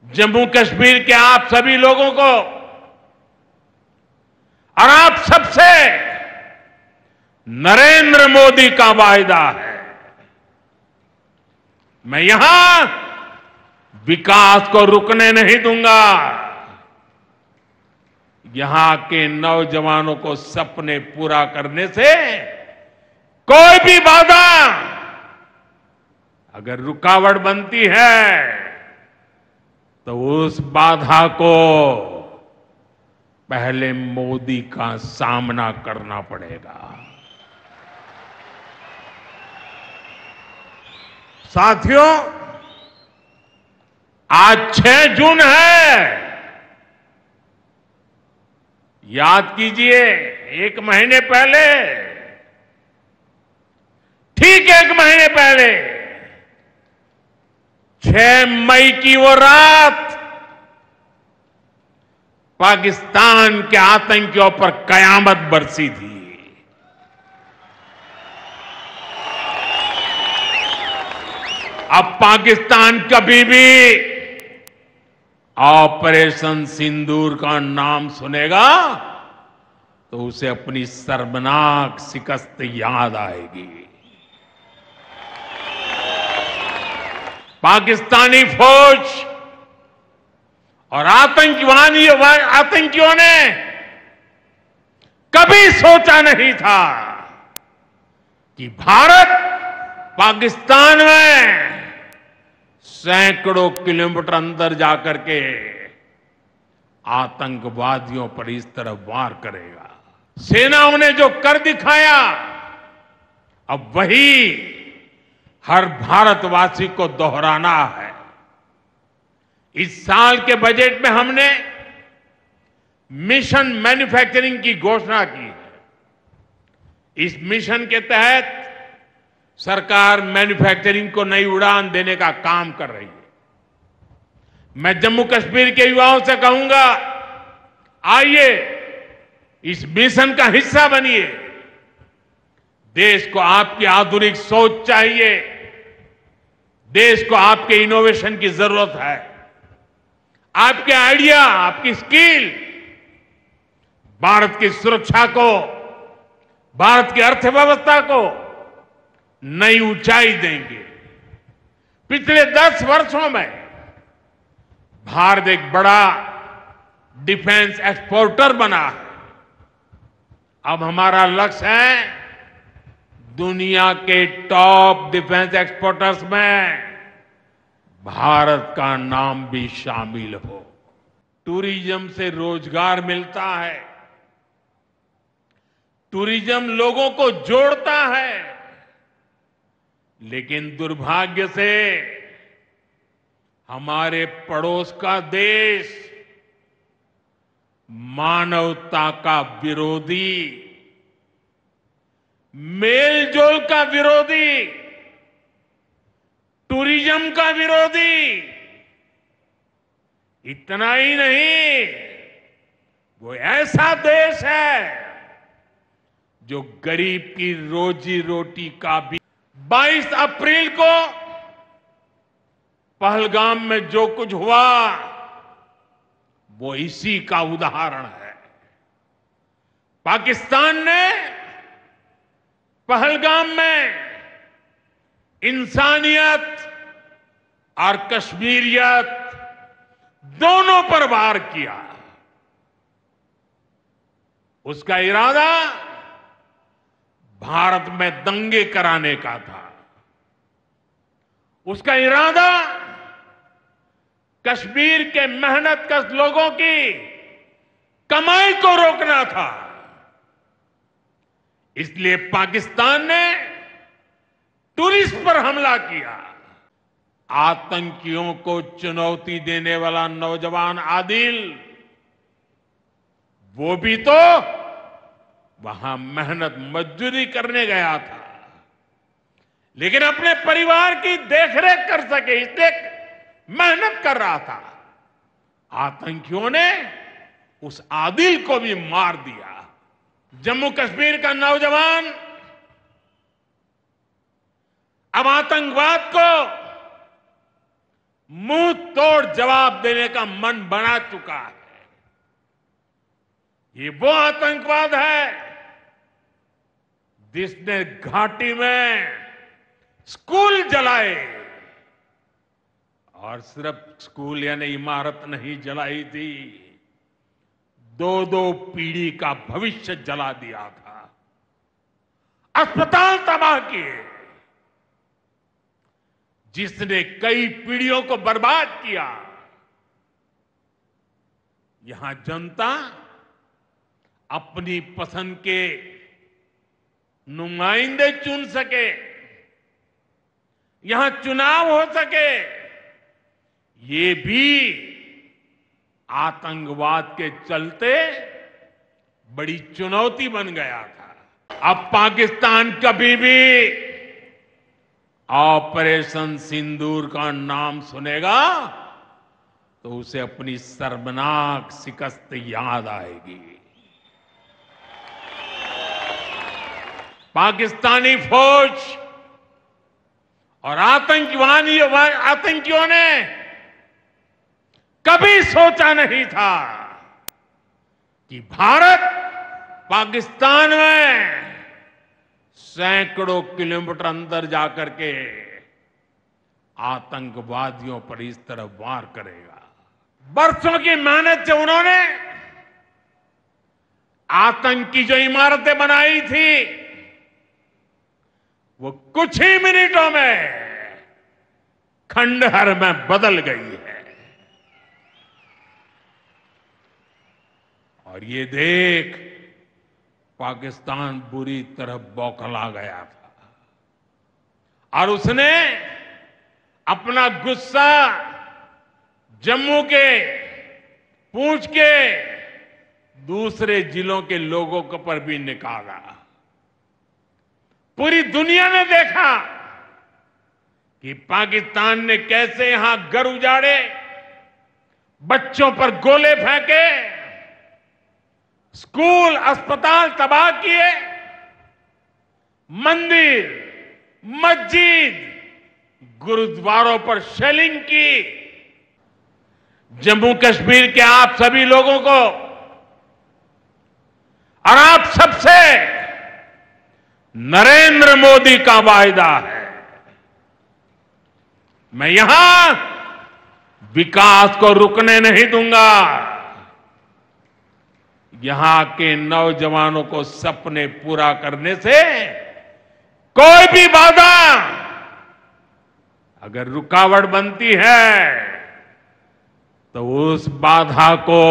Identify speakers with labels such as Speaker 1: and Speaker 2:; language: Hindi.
Speaker 1: जम्मू कश्मीर के आप सभी लोगों को और आप सबसे नरेंद्र मोदी का वायदा है। मैं यहां विकास को रुकने नहीं दूंगा। यहां के नौजवानों को सपने पूरा करने से कोई भी बाधा अगर रुकावट बनती है तो उस बाधा को पहले मोदी का सामना करना पड़ेगा। साथियों, आज 6 जून है। याद कीजिए, 1 महीने पहले, ठीक 1 महीने पहले 6 मई की वो रात पाकिस्तान के आतंकियों पर कयामत बरसी थी। अब पाकिस्तान कभी भी ऑपरेशन सिंदूर का नाम सुनेगा तो उसे अपनी शर्मनाक शिकस्त याद आएगी। पाकिस्तानी फौज और आतंकियों ने कभी सोचा नहीं था कि भारत पाकिस्तान में सैकड़ों किलोमीटर अंदर जाकर के आतंकवादियों पर इस तरह वार करेगा। सेनाओं ने जो कर दिखाया, अब वही हर भारतवासी को दोहराना है। इस साल के बजट में हमने मिशन मैन्युफैक्चरिंग की घोषणा की है। इस मिशन के तहत सरकार मैन्युफैक्चरिंग को नई उड़ान देने का काम कर रही है। मैं जम्मू कश्मीर के युवाओं से कहूंगा, आइए इस मिशन का हिस्सा बनिए। देश को आपकी आधुनिक सोच चाहिए। देश को आपके इनोवेशन की जरूरत है। आपके आइडिया, आपकी स्किल भारत की सुरक्षा को, भारत की अर्थव्यवस्था को नई ऊंचाई देंगे। पिछले 10 वर्षों में भारत एक बड़ा डिफेंस एक्सपोर्टर बना है। अब हमारा लक्ष्य है दुनिया के टॉप डिफेंस एक्सपोर्टर्स में भारत का नाम भी शामिल हो। टूरिज्म से रोजगार मिलता है। टूरिज्म लोगों को जोड़ता है। लेकिन दुर्भाग्य से हमारे पड़ोस का देश मानवता का विरोधी, मेलजोल का विरोधी, टूरिज्म का विरोधी, इतना ही नहीं, वो ऐसा देश है जो गरीब की रोजी रोटी का भी। 22 अप्रैल को पहलगाम में जो कुछ हुआ वो इसी का उदाहरण है। पाकिस्तान ने पहलगाम में इंसानियत और कश्मीरियत दोनों पर वार किया। उसका इरादा भारत में दंगे कराने का था। उसका इरादा कश्मीर के मेहनतकश लोगों की कमाई को रोकना था। इसलिए पाकिस्तान ने टूरिस्ट पर हमला किया। आतंकियों को चुनौती देने वाला नौजवान आदिल, वो भी तो वहां मेहनत मजदूरी करने गया था, लेकिन अपने परिवार की देखरेख कर सके इसलिए मेहनत कर रहा था। आतंकियों ने उस आदिल को भी मार दिया। जम्मू कश्मीर का नौजवान अब आतंकवाद को मुंह तोड़ जवाब देने का मन बना चुका है। ये वो आतंकवाद है जिसने घाटी में स्कूल जलाए, और सिर्फ स्कूल यानी इमारत नहीं जलाई थी, दो पीढ़ी का भविष्य जला दिया था, अस्पताल तबाह किए, जिसने कई पीढ़ियों को बर्बाद किया। यहां जनता अपनी पसंद के नुमाइंदे चुन सके, यहां चुनाव हो सके, ये भी आतंकवाद के चलते बड़ी चुनौती बन गया था। अब पाकिस्तान कभी भी ऑपरेशन सिंदूर का नाम सुनेगा तो उसे अपनी शर्मनाक शिकस्त याद आएगी। पाकिस्तानी फौज और आतंकियों ने कभी सोचा नहीं था कि भारत पाकिस्तान में सैकड़ों किलोमीटर अंदर जाकर के आतंकवादियों पर इस तरह वार करेगा। बरसों की मेहनत से उन्होंने आतंकी जो इमारतें बनाई थी वो कुछ ही मिनटों में खंडहर में बदल गई है। और ये देख पाकिस्तान बुरी तरह बौखला गया था और उसने अपना गुस्सा जम्मू के, पूंछ के दूसरे जिलों के लोगों के पर भी निकाला। पूरी दुनिया ने देखा कि पाकिस्तान ने कैसे यहां घर उजाड़े, बच्चों पर गोले फेंके, स्कूल अस्पताल तबाह किए, मंदिर, मस्जिद, गुरुद्वारों पर शेलिंग की। जम्मू कश्मीर के आप सभी लोगों को और आप सबसे नरेंद्र मोदी का वायदा है, मैं यहां विकास को रुकने नहीं दूंगा। यहां के नौजवानों को सपने पूरा करने से कोई भी बाधा अगर रुकावट बनती है तो उस बाधा को